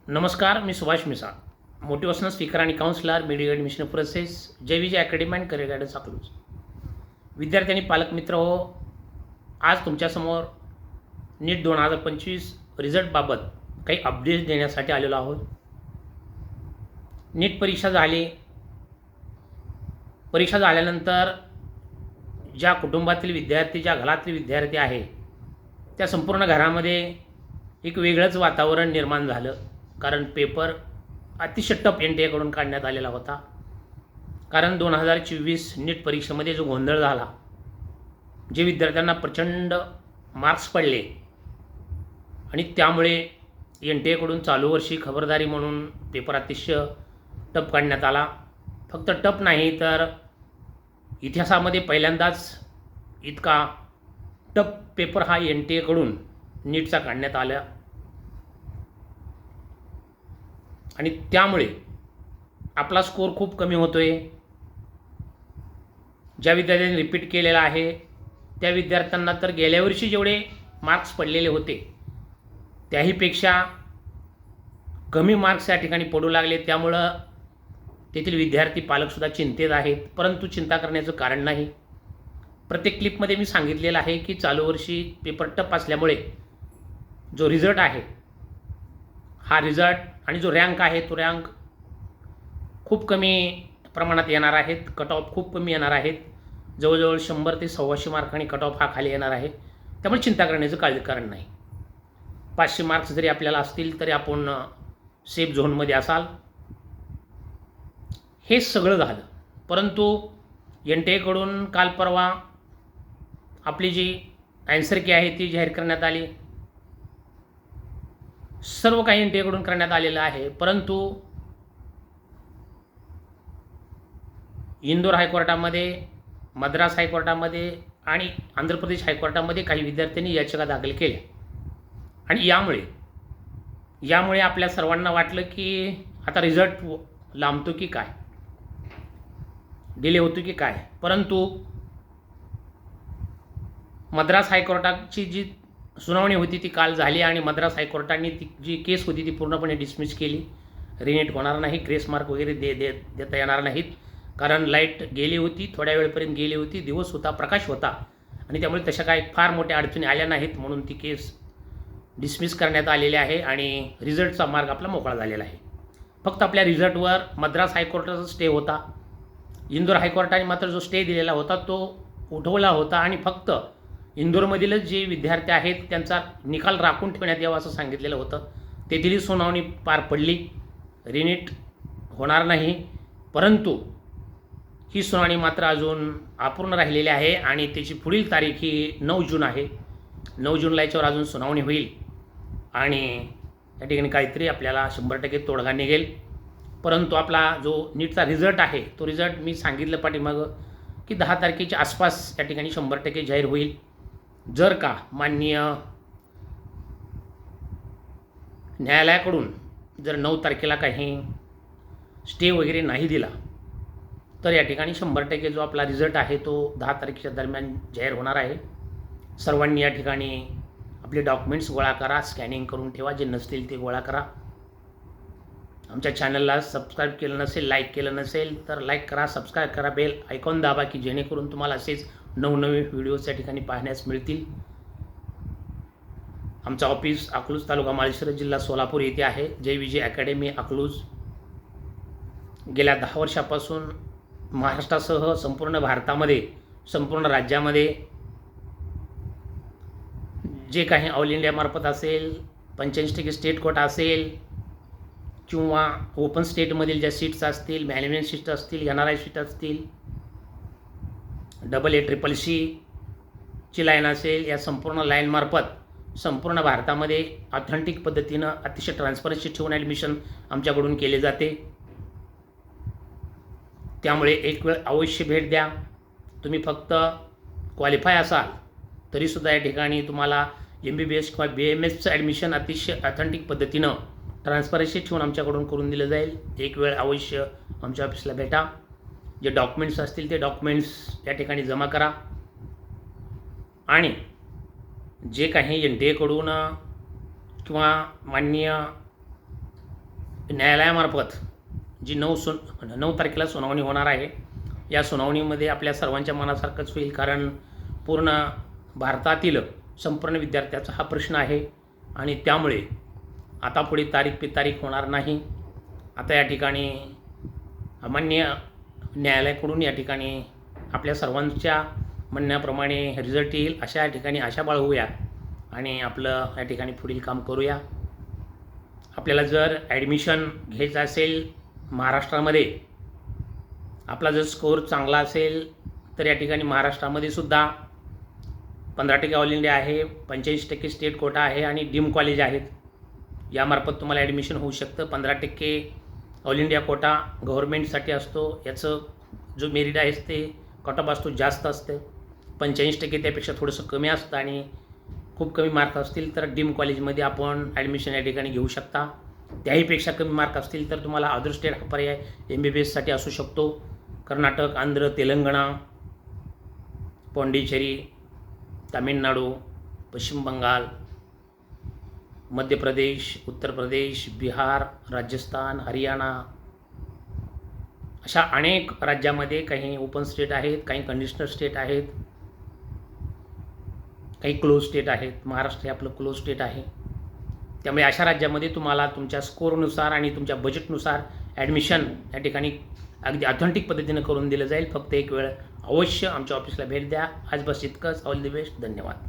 नमस्कार, मी Subhash Misal, motivational speaker आणि counsellor, media admission process, Jai academy and career guidance Akluj. विद्यार्थी आणि पालक मित्र हो, आज तुमच्यासमोर नीट 2025 रिझल्टबाबत काही अपडेट्स देण्यासाठी आलेलो आहोत. नीट परीक्षा झाल्यानंतर ज्या कुटुंबातील विद्यार्थी, ज्या घरातील विद्यार्थी आहे, त्या संपूर्ण घरामध्ये एक वेगळंच वातावरण निर्माण झालं. कारण पेपर अतिशय टफ एनटीएकडून काढण्यात आलेला होता. कारण 2024 नीट परीक्षेमध्ये जो गोंधळ झाला, जे विद्यार्थ्यांना प्रचंड मार्क्स पडले आणि त्यामुळे एनटीएकडून चालू वर्षी खबरदारी म्हणून पेपर अतिशय टफ काढण्यात आला. फक्त टफ नाही तर इतिहासामध्ये पहिल्यांदाच इतका टफ पेपर हा एनटीएकडून नीटचा काढण्यात आला. आणि त्यामुळे आपला स्कोर खूप कमी होतोय. ज्या विद्यार्थ्यांनी रिपीट केलेला आहे त्या विद्यार्थ्यांना तर गेल्या वर्षी जेवढे मार्क्स पडलेले होते त्याहीपेक्षा कमी मार्क्स या ठिकाणी पडू लागले. त्यामुळं तेथील विद्यार्थी पालकसुद्धा चिंतेत आहेत. परंतु चिंता करण्याचं कारण नाही. प्रत्येक क्लिपमध्ये मी सांगितलेलं आहे की चालू वर्षी पेपर टफ असल्यामुळे जो रिझल्ट आहे, हा रिझल्ट आणि जो रँक आहे तो रँक खूप कमी प्रमाणात येणार आहेत. कट ऑफ खूप कमी येणार आहेत. जवळजवळ 100 ते 125 मार्कांनी कट ऑफ हा खाली येणार आहे. त्यामुळे चिंता करण्याचं कारण नाही. 500 मार्क्स जरी आपल्याला असतील तरी आपण सेफ झोनमध्ये असाल. हे सगळं झालं. परंतु एनटीएकडून काल परवा आपली जी ॲन्सर की आहे ती जाहीर करण्यात आली. सर्व काही एनटीएकडून करण्यात आलेलं आहे. परंतु इंदोर हायकोर्टामध्ये, मद्रास हायकोर्टामध्ये आणि आंध्र प्रदेश हायकोर्टामध्ये काही विद्यार्थ्यांनी याचिका दाखल केल्या. आणि यामुळे आपल्या सर्वांना वाटलं की आता रिझल्ट लांबतो की काय, डिले होतो की काय. परंतु मद्रास हायकोर्टाची जी सुनावणी होती ती काल झाली आणि मद्रास हायकोर्टाने ती जी केस होती ती पूर्णपणे डिसमिस केली. रिनीट होणार नाही, ग्रेस मार्क वगैरे देता येणार नाहीत. कारण लाईट गेली होती, थोड्या वेळपर्यंत गेली होती, दिवस होता, प्रकाश होता आणि त्यामुळे तशा काही फार मोठ्या अडचणी आल्या नाहीत. म्हणून ती केस डिसमिस करण्यात आलेली आहे आणि रिझल्टचा मार्ग आपला मोकळा झालेला आहे. फक्त आपल्या रिझल्टवर मद्रास हायकोर्टाचा स्टे होता. इंदोर हायकोर्टाने मात्र जो स्टे दिलेला होता तो उठवला होता आणि फक्त इंदोरमधीलच जे विद्यार्थी आहेत त्यांचा निकाल राखून ठेवण्यात यावा असं सांगितलेलं होतं. तेथील सुनावणी पार पडली. रिनीट होणार नाही. परंतु ही सुनावणी मात्र अजून अपूर्ण राहिलेली आहे आणि त्याची पुढील तारीख ही 9 जून आहे. 9 जूनला याच्यावर अजून सुनावणी होईल आणि या ठिकाणी काहीतरी आपल्याला 100% तोडगा निघेल. परंतु आपला जो नीटचा रिझल्ट आहे तो रिझल्ट मी सांगितलं पाठीमागं की 10 तारखेच्या आसपास या ठिकाणी 100% जाहीर होईल. जर का माननीय न्यायालयाकडून जर 9 तारखेला काही स्टे वगैरे नाही दिला तर या ठिकाणी 100% जो आपला रिझल्ट आहे तो 10 तारखेच्या दरम्यान जाहीर होणार आहे. सर्वांनी या ठिकाणी आपले डॉक्युमेंट्स गोळा करा, स्कॅनिंग करून ठेवा. जे नसतील ते गोळा करा. आमच्या चॅनलला सबस्क्राईब केलं नसेल, लाईक केलं नसेल तर लाईक करा, सबस्क्राईब करा, बेल आयकॉन दाबा की जेणेकरून तुम्हाला असेच नवनवीन व्हिडिओज या ठिकाणी पाहण्यास मिळतील. आमचं ऑफिस अकलूज, तालुका माळशिरस, जिल्हा सोलापूर येथे आहे. जय अकॅडमी अकलूज गेल्या 10 वर्षापासून महाराष्ट्रासह संपूर्ण भारतामध्ये, संपूर्ण राज्यामध्ये जे काही ऑल इंडियामार्फत असेल, 85% स्टेट कोटा असेल किंवा ओपन स्टेटमधील ज्या सीट्स असतील, मॅनेजमेंट सीट्स असतील, NRI सीट असतील, AA CCC ची लाईन असेल, या संपूर्ण लाईनमार्फत संपूर्ण भारतामध्ये ऑथेंटिक पद्धतीनं अतिशय ट्रान्सपरन्सी ठेवून ॲडमिशन आमच्याकडून केले जाते. त्यामुळे एक वेळ अवश्य भेट द्या. तुम्ही फक्त क्वालिफाय असाल तरीसुद्धा या ठिकाणी तुम्हाला MBBS किंवा BAMSचं ॲडमिशन अतिशय ऑथेंटिक पद्धतीनं ट्रान्सपरन्सी ठेवून आमच्याकडून करून दिलं जाईल. एक वेळ अवश्य आमच्या ऑफिसला भेटा. जे डॉक्युमेंट्स असतील ते डॉक्युमेंट्स या ठिकाणी जमा करा आणि जे काही NTA कडून किंवा माननीय न्यायालयामार्फत जी 9 तारखेला सुनावणी होणार आहे, या सुनावणीमध्ये आपल्या सर्वांच्या मनासारखंच होईल, कारण पूर्ण भारतातील संपूर्ण विद्यार्थ्याचा हा प्रश्न आहे आणि त्यामुळे आता पुढे तारीख पे तारीख होणार नाही. आता या ठिकाणी माननीय न्यायालयाकडून या ठिकाणी आपल्या सर्वांच्या म्हणण्याप्रमाणे रिझल्ट येईल अशा या ठिकाणी आशा बाळगूया आणि आपलं या ठिकाणी पुढील काम करूया. आपल्याला जर ॲडमिशन घ्यायचं असेल महाराष्ट्रामध्ये, आपला जर स्कोअर चांगला असेल तर या ठिकाणी महाराष्ट्रामध्ये सुद्धा 15% ऑल इंडिया आहे, 85% स्टेट कोटा आहे आणि डीम कॉलेज आहेत. यामार्फत तुम्हाला ॲडमिशन होऊ शकतं. 15% ऑल इंडिया कोटा गव्हर्मेंटसाठी असतो, याचं जो मेरिट आहे ते कट ऑफ असतो जास्त असतं. 85% त्यापेक्षा थोडंसं कमी असतं आणि खूप कमी मार्क असतील तर डीम कॉलेजमध्ये आपण ॲडमिशन या ठिकाणी घेऊ शकता. त्याहीपेक्षा कमी मार्क असतील तर तुम्हाला अदर स्टेट हा पर्याय MBBSसाठी असू शकतो. कर्नाटक, आंध्र, तेलंगणा, पाँडिचेरी, तामिळनाडू, पश्चिम बंगाल, मध्य प्रदेश, उत्तर प्रदेश, बिहार, राजस्थान, हरियाणा अशा अनेक राज्यामध्ये काही ओपन स्टेट आहेत, काही कंडिशनल स्टेट आहेत, काही क्लोज स्टेट आहेत. महाराष्ट्र हे आपलं क्लोज स्टेट आहे. त्यामुळे अशा राज्यामध्ये तुम्हाला तुमच्या स्कोअरनुसार आणि तुमच्या बजेटनुसार ॲडमिशन या ठिकाणी अगदी ऑथेंटिक पद्धतीनं करून दिलं जाईल. फक्त एक वेळ अवश्य आमच्या ऑफिसला भेट द्या. आज बस इतकंच. All the best. धन्यवाद.